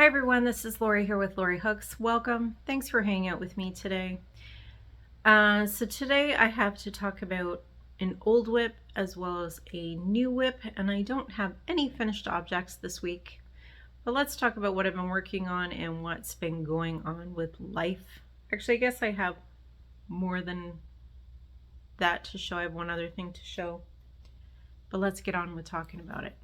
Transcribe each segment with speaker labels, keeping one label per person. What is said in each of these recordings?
Speaker 1: Hi everyone, this is Lori here with Lori Hooks. Welcome. Thanks for hanging out with me today. So today I have to talk about an old WIP as well as a new WIP, and I don't have any finished objects this week. But let's talk about what I've been working on and what's been going on with life. Actually, I guess I have more than that to show. I have one other thing to show. But let's get on with talking about it.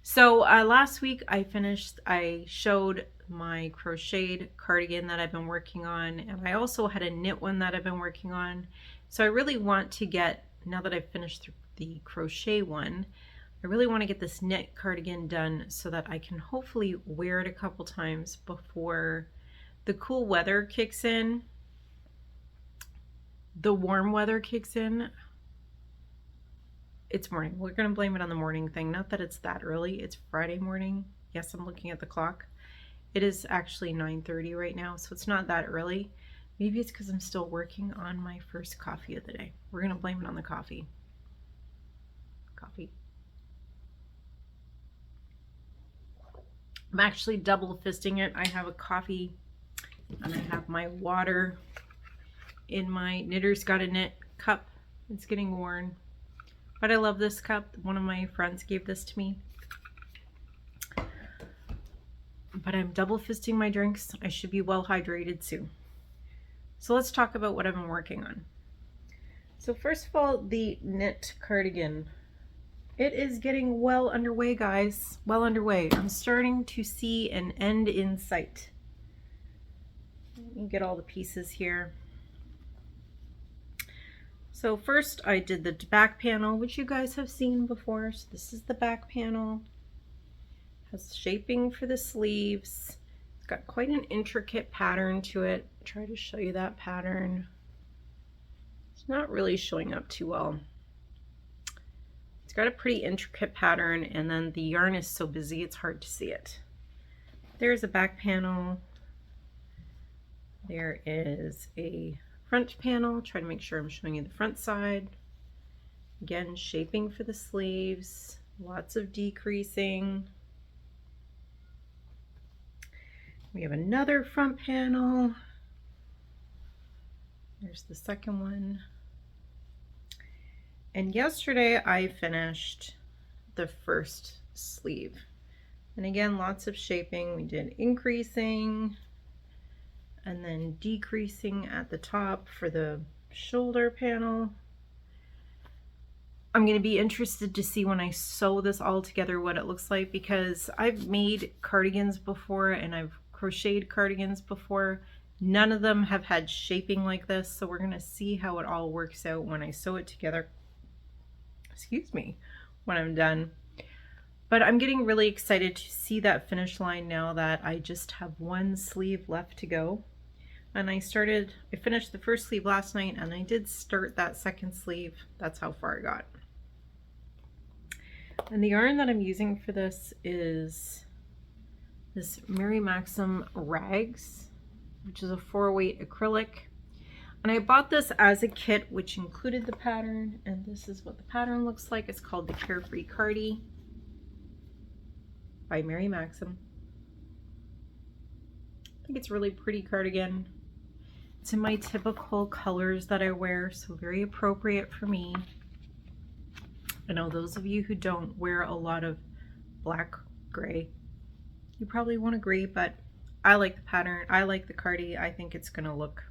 Speaker 1: So last week I showed my crocheted cardigan that I've been working on, and I also had a knit one that I've been working on. So I really want to get, now that I've finished the crochet one, I really want to get this knit cardigan done so that I can hopefully wear it a couple times before the cool weather kicks in. The warm weather kicks in. It's morning. We're going to blame it on the morning thing. Not that it's that early. It's Friday morning. Yes, I'm looking at the clock. It is actually 9:30 right now, so it's not that early. Maybe it's because I'm still working on my first coffee of the day. We're going to blame it on the coffee. I'm actually double fisting it. I have a coffee and I have my water in my Knitter's Got a Knit cup. It's getting worn. But I love this cup. One of my friends gave this to me. But I'm double fisting my drinks. I should be well hydrated soon. So let's talk about what I've been working on. So first of all, the knit cardigan. It is getting well underway, guys. Well underway. I'm starting to see an end in sight. Let me get all the pieces here. So first I did the back panel, which you guys have seen before. So this is the back panel. Has shaping for the sleeves. It's got quite an intricate pattern to it. I'll try to show you that pattern. It's not really showing up too well. It's got a pretty intricate pattern, and then the yarn is so busy it's hard to see it. There's a back panel. There is a front panel. Try to make sure I'm showing you the front side. Again, shaping for the sleeves, lots of decreasing. We have another front panel. There's the second one. And yesterday I finished the first sleeve. And again, lots of shaping. We did increasing and then decreasing at the top for the shoulder panel. I'm going to be interested to see when I sew this all together what it looks like, because I've made cardigans before and I've crocheted cardigans before. None of them have had shaping like this, so we're going to see how it all works out when I sew it together. Excuse me, when I'm done. But I'm getting really excited to see that finish line now that I just have one sleeve left to go. And I finished the first sleeve last night, and I did start that second sleeve. That's how far I got. And the yarn that I'm using for this is this Maxim Rags, which is a 4-weight acrylic. And I bought this as a kit, which included the pattern, and this is what the pattern looks like. It's called the Carefree Cardi by Maxim. I think it's a really pretty cardigan. It's in my typical colors that I wear, so very appropriate for me. I know those of you who don't wear a lot of black, gray, you probably want a gray, but I like the pattern. I like the cardi. I think it's gonna look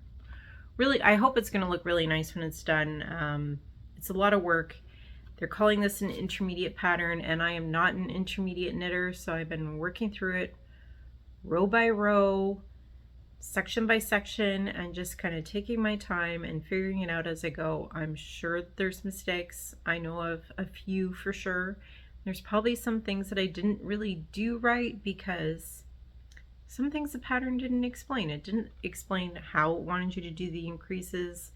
Speaker 1: really, I hope it's gonna look really nice when it's done. It's a lot of work. They're calling this an intermediate pattern, and I am not an intermediate knitter, so I've been working through it row by row, section by section, and just kind of taking my time and figuring it out as I go. I'm sure there's mistakes. I know of a few for sure. There's probably some things that I didn't really do right because some things the pattern didn't explain. It didn't explain how it wanted you to do the increases.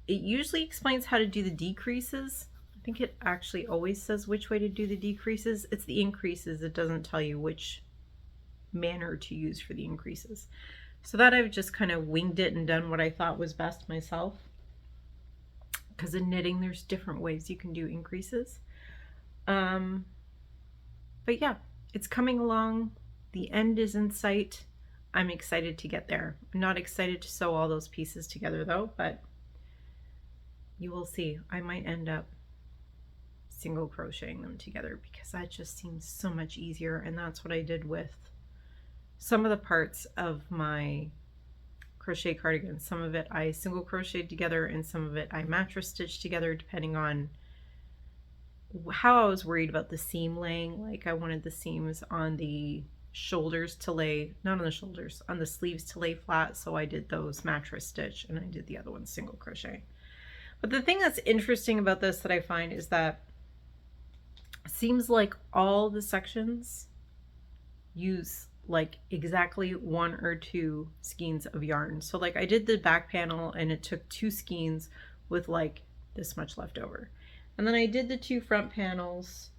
Speaker 1: It usually explains how to do the decreases. I think it actually always says which way to do the decreases. It's the increases. It doesn't tell you which manner to use for the increases. So that I've just kind of winged it and done what I thought was best myself. Because in knitting, there's different ways you can do increases. But yeah, it's coming along. The end is in sight. I'm excited to get there. I'm not excited to sew all those pieces together though, but you will see. I might end up single crocheting them together because that just seems so much easier, and that's what I did with some of the parts of my crochet cardigan. Some of it I single crocheted together and some of it I mattress stitched together depending on how I was worried about the seam laying. Like I wanted the seams on the shoulders to lay, not on the shoulders, on the sleeves to lay flat, so I did those mattress stitch and I did the other one single crochet. But the thing that's interesting about this that I find is that it seems like all the sections use like exactly 1 or 2 skeins of yarn. So like I did the back panel and it took 2 skeins with like this much left over. And then I did the 2 front panels,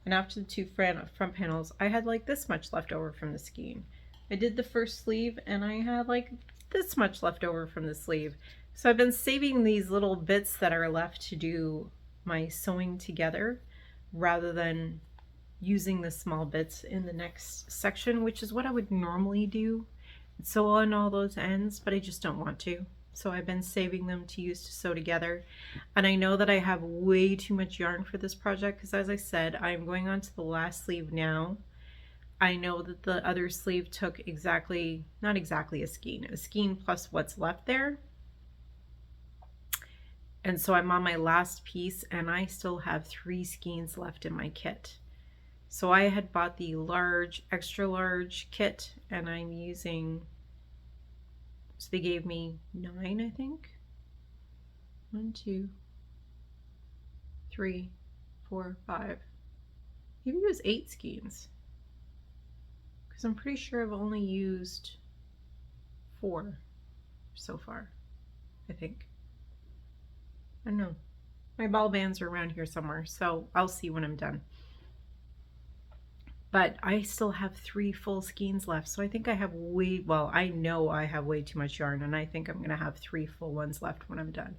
Speaker 1: and after the 2 front panels I had like this much left over from the skein. I did the first sleeve and I had like this much left over from the sleeve. So I've been saving these little bits that are left to do my sewing together rather than using the small bits in the next section, which is what I would normally do. Sew on all those ends, but I just don't want to. So I've been saving them to use to sew together. And I know that I have way too much yarn for this project because, as I said, I'm going on to the last sleeve now. I know that the other sleeve took exactly, not exactly a skein plus what's left there. And so I'm on my last piece and I still have 3 skeins left in my kit. So I had bought the large, extra large kit and I'm using, so they gave me 9, I think. 1, 2, 3, 4, 5. Maybe it was 8 skeins. Because I'm pretty sure I've only used 4 so far, I think. I don't know. My ball bands are around here somewhere, so I'll see when I'm done. But I still have 3 full skeins left, so I think I have I know I have way too much yarn, and I think I'm going to have 3 full ones left when I'm done.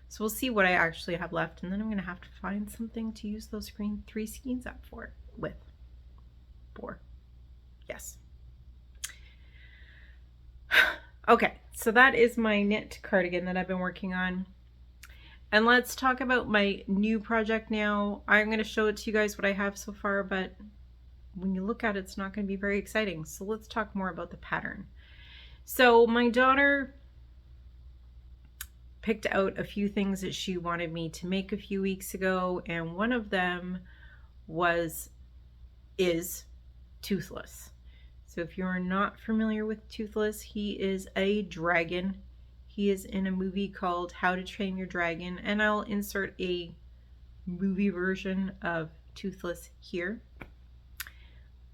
Speaker 1: So we'll see what I actually have left, and then I'm going to have to find something to use those 3 skeins up with. 4. Yes. Okay, so that is my knit cardigan that I've been working on. And let's talk about my new project now. I'm going to show it to you guys what I have so far, but when you look at it, it's not going to be very exciting. So let's talk more about the pattern. So my daughter picked out a few things that she wanted me to make a few weeks ago, and one of them is Toothless. So if you're not familiar with Toothless, he is a dragon. He is in a movie called How to Train Your Dragon, and I'll insert a movie version of Toothless here.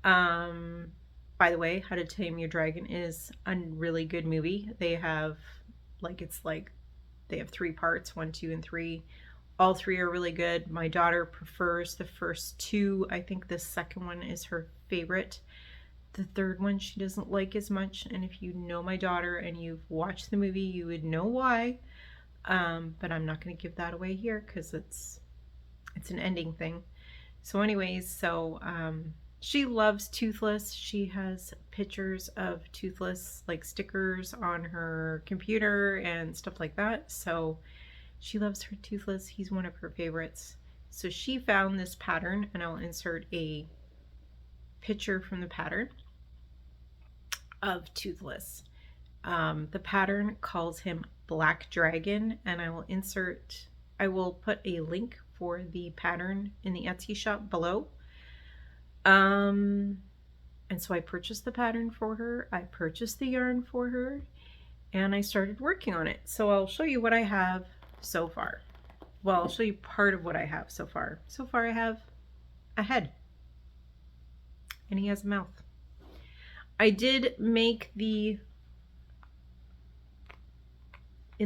Speaker 1: By the way, How to Tame Your Dragon is a really good movie. They have they have 3 parts, 1, 2, and 3. All 3 are really good. My daughter prefers the first 2. I think the second one is her favorite. The third one she doesn't like as much, and if you know my daughter and you've watched the movie, you would know why. But I'm not going to give that away here because it's an ending thing. So anyways, she loves Toothless. She has pictures of Toothless, like stickers on her computer and stuff like that. So she loves her Toothless. He's one of her favorites. So she found this pattern, and I'll insert a picture from the pattern of Toothless. The pattern calls him Black Dragon, and I will put a link for the pattern in the Etsy shop below. And so I purchased the pattern for her, I purchased the yarn for her, and I started working on it. So I'll show you what I have so far. Well, I'll show you part of what I have so far. So far I have a head, and he has a mouth. I did make in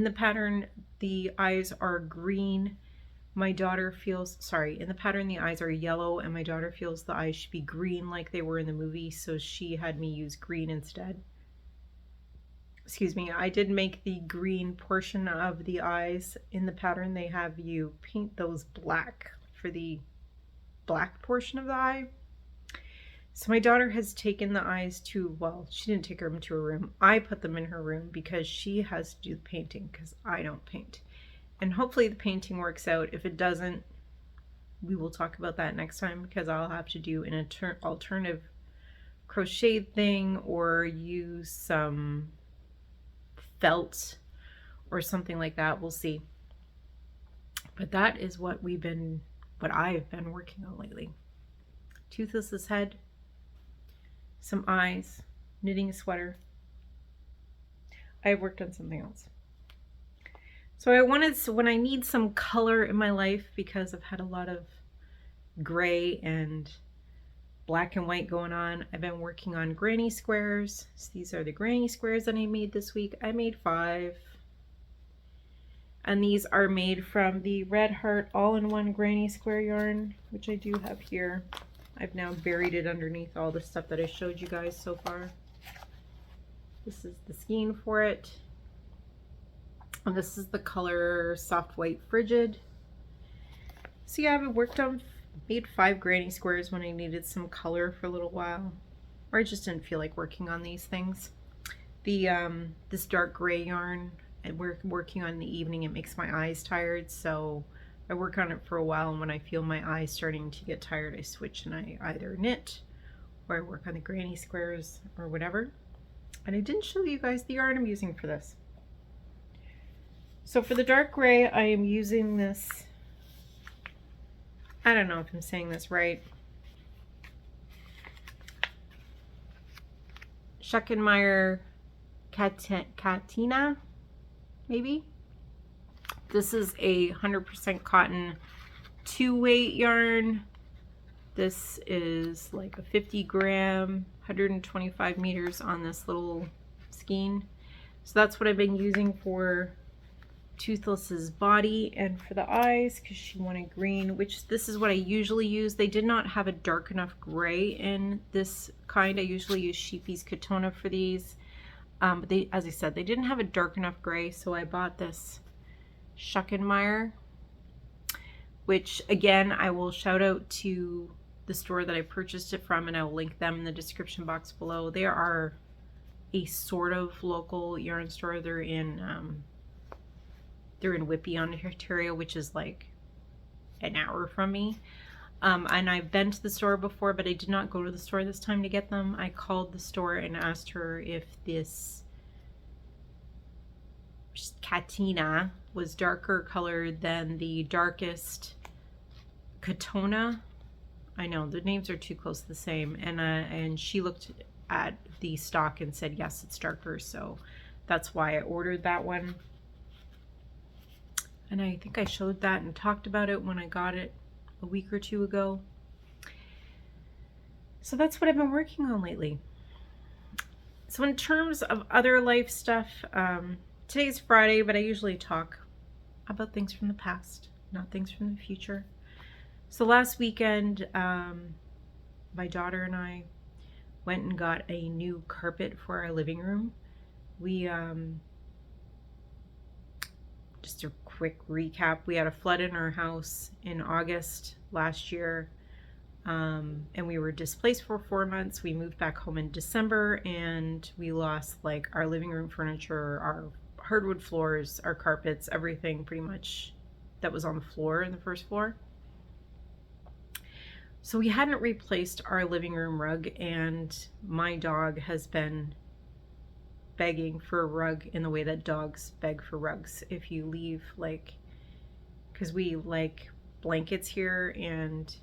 Speaker 1: the pattern, the eyes are green. My daughter feels, in the pattern the eyes are yellow, and my daughter feels the eyes should be green like they were in the movie, so she had me use green instead. Excuse me, I did make the green portion of the eyes. In the pattern they have you paint those black for the black portion of the eye. So my daughter has taken the eyes to, well, she didn't take them to her room. I put them in her room because she has to do the painting because I don't paint. And hopefully the painting works out. If it doesn't, we will talk about that next time because I'll have to do an alternative crochet thing or use some felt or something like that. We'll see. But that is what I've been working on lately. Toothless's head, some eyes, knitting a sweater. I worked on something else. So when I need some color in my life, because I've had a lot of gray and black and white going on, I've been working on granny squares. So these are the granny squares that I made this week. I made 5. And these are made from the Red Heart all-in-one granny square yarn, which I do have here. I've now buried it underneath all the stuff that I showed you guys so far. This is the skein for it. And this is the color Soft White Frigid. So yeah, I've made 5 granny squares when I needed some color for a little while. Or I just didn't feel like working on these things. This dark gray yarn, we're working on in the evening, it makes my eyes tired, so I work on it for a while, and when I feel my eyes starting to get tired, I switch and I either knit or I work on the granny squares or whatever. And I didn't show you guys the yarn I'm using for this. So for the dark gray, I am using this, I don't know if I'm saying this right, Schuckenmeyer Katina, maybe? This is a 100% cotton 2-weight yarn. This is like a 50 gram, 125 meters on this little skein. So that's what I've been using for Toothless's body and for the eyes, because she wanted green, which this is what I usually use. They did not have a dark enough gray in this kind. I usually use Sheepy's Katona for these. But they, as I said, they didn't have a dark enough gray, so I bought this Schuckenmeyer, which again, I will shout out to the store that I purchased it from, and I will link them in the description box below. They are a sort of local yarn store. They're in WIP, Ontario, which is like an hour from me. And I've been to the store before, but I did not go to the store this time to get them. I called the store and asked her if this Katina was darker colored than the darkest Katona. I know the names are too close to the same, and she looked at the stock and said yes, it's darker, so that's why I ordered that one. And I think I showed that and talked about it when I got it a week or 2 ago. So that's what I've been working on lately. So in terms of other life stuff, today's Friday, but I usually talk about things from the past, not things from the future. So last weekend, my daughter and I went and got a new carpet for our living room. We, just a quick recap, we had a flood in our house in August last year, and we were displaced for 4 months. We moved back home in December, and we lost like our living room furniture, our hardwood floors, our carpets, everything pretty much that was on the floor in the first floor. So we hadn't replaced our living room rug, and my dog has been begging for a rug in the way that dogs beg for rugs. If you leave, like, because we like blankets here, and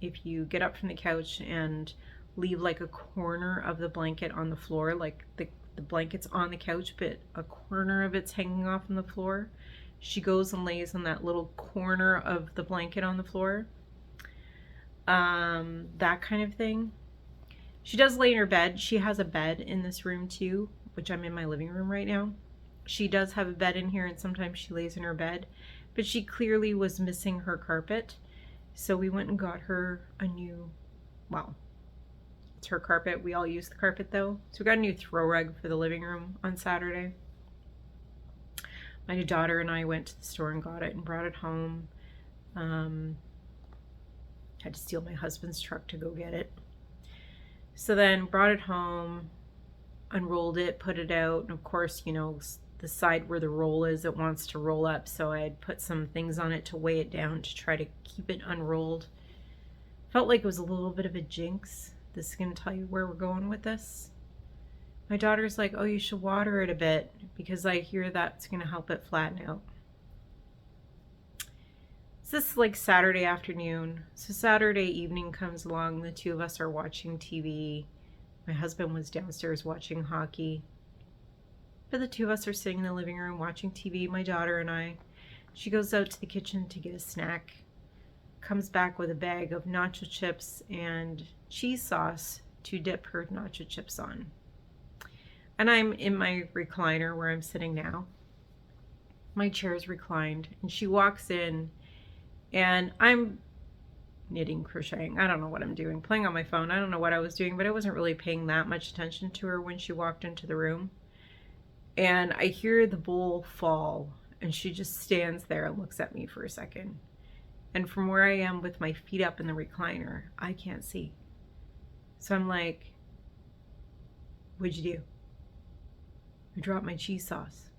Speaker 1: if you get up from the couch and leave like a corner of the blanket on the floor, like the blanket's on the couch but a corner of it's hanging off on the floor, she goes and lays on that little corner of the blanket on the floor. That kind of thing. She does lay in her bed. She has a bed in this room too, which I'm in my living room right now. She does have a bed in here, and sometimes she lays in her bed, but she clearly was missing her carpet. So we went and got her a new, well, it's her carpet. We all use the carpet though. So we got a new throw rug for the living room on Saturday. My daughter and I went to the store and got it and brought it home. Had to steal my husband's truck to go get it. So then brought it home, unrolled it, put it out, and of course, you know, the side where the roll is, it wants to roll up, so I had put some things on it to weigh it down to try to keep it unrolled. Felt like it was a little bit of a jinx. This is going to tell you where we're going with this. My daughter's like, oh, you should water it a bit because I hear that's going to help it flatten out. So this is like Saturday afternoon. So Saturday evening comes along. The two of us are watching TV. My husband was downstairs watching hockey. But the two of us are sitting in the living room watching TV, my daughter and I. She goes out to the kitchen to get a snack. Comes back with a bag of nacho chips and cheese sauce to dip her nacho chips on. And I'm in my recliner where I'm sitting now. My chair is reclined, and she walks in, and I'm knitting, crocheting. I don't know what I'm doing, playing on my phone. I don't know what I was doing, but I wasn't really paying that much attention to her when she walked into the room. And I hear the bowl fall, and she just stands there and looks at me for a second. And from where I am with my feet up in the recliner, I can't see. So I'm like, what'd you do? I dropped my cheese sauce.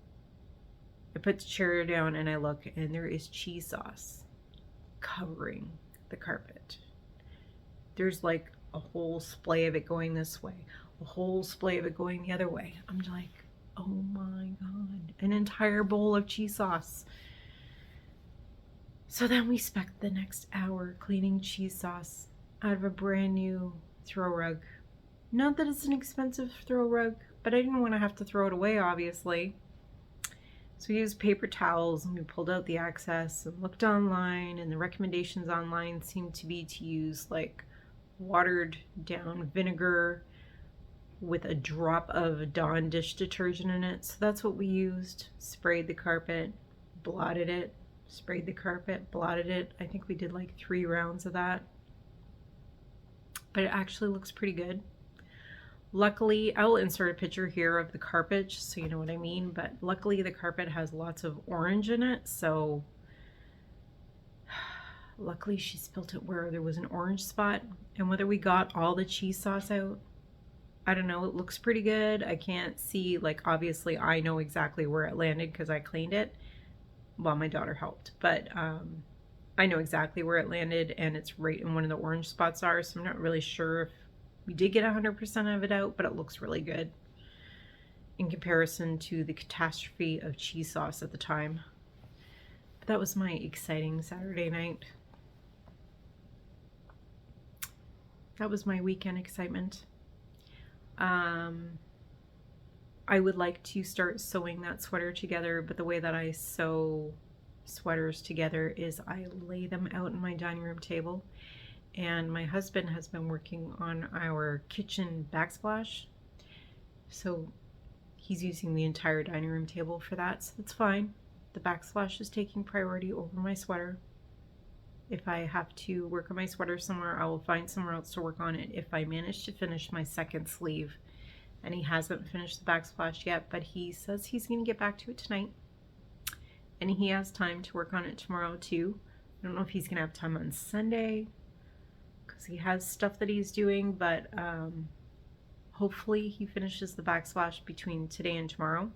Speaker 1: I put the chair down and I look, and there is cheese sauce covering the carpet. There's like a whole splay of it going this way, a whole splay of it going the other way. I'm like, oh my God, an entire bowl of cheese sauce. So then we spent the next hour cleaning cheese sauce out of a brand new throw rug. Not that it's an expensive throw rug, but I didn't want to have to throw it away, obviously. So we used paper towels, and we pulled out the excess and looked online, and the recommendations online seemed to be to use like watered down vinegar with a drop of Dawn dish detergent in it. So that's what we used. Sprayed the carpet, blotted it, sprayed the carpet, blotted it. I think we did like 3 rounds of that. But it actually looks pretty good. Luckily, I'll insert a picture here of the carpet just so you know what I mean, but luckily the carpet has lots of orange in it, so luckily she spilt it where there was an orange spot. And whether we got all the cheese sauce out, I don't know, it looks pretty good. I can't see, like, obviously I know exactly where it landed because I cleaned it. Well, my daughter helped, but I know exactly where it landed, and it's right in one of the orange spots are, so I'm not really sure if we did get 100% of it out, but it looks really good in comparison to the catastrophe of cheese sauce at the time. But that was my exciting Saturday night. That was my weekend excitement. I would like to start sewing that sweater together, but the way that I sew sweaters together is I lay them out on my dining room table. And my husband has been working on our kitchen backsplash, so he's using the entire dining room table for that, so that's fine. The backsplash is taking priority over my sweater. If I have to work on my sweater somewhere, I will find somewhere else to work on it if I manage to finish my second sleeve. And he hasn't finished the backsplash yet, but he says he's going to get back to it tonight. And he has time to work on it tomorrow too. I don't know if he's going to have time on Sunday, because he has stuff that he's doing, but hopefully he finishes the backsplash between today and tomorrow.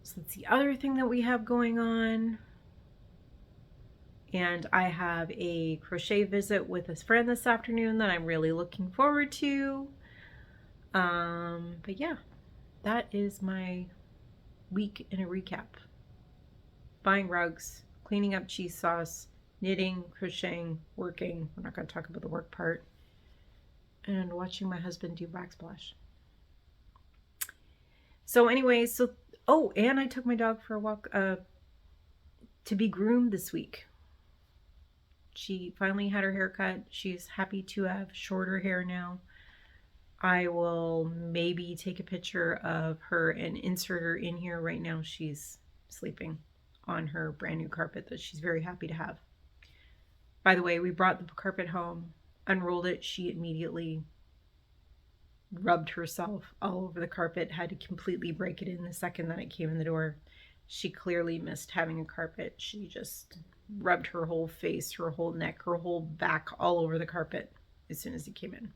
Speaker 1: So that's the other thing that we have going on. And I have a crochet visit with a friend this afternoon that I'm really looking forward to. But yeah, that is my week in a recap. Buying rugs, cleaning up cheese sauce, knitting, crocheting, working. We're not going to talk about the work part. And watching my husband do backsplash. So anyway, oh, and I took my dog for a walk to be groomed this week. She finally had her hair cut. She's happy to have shorter hair now. I will maybe take a picture of her and insert her in here. Right now she's sleeping on her brand new carpet that she's very happy to have. By the way, we brought the carpet home, unrolled it. She immediately rubbed herself all over the carpet, had to completely break it in the second that it came in the door. She clearly missed having a carpet. She just rubbed her whole face, her whole neck, her whole back all over the carpet. as soon as he came in.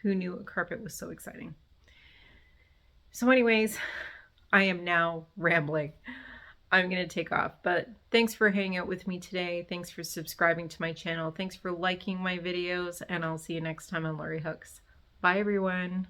Speaker 1: Who knew a carpet was so exciting? So anyways, I am now rambling. I'm going to take off, but thanks for hanging out with me today. Thanks for subscribing to my channel. Thanks for liking my videos, and I'll see you next time on Lori Hooks. Bye, everyone.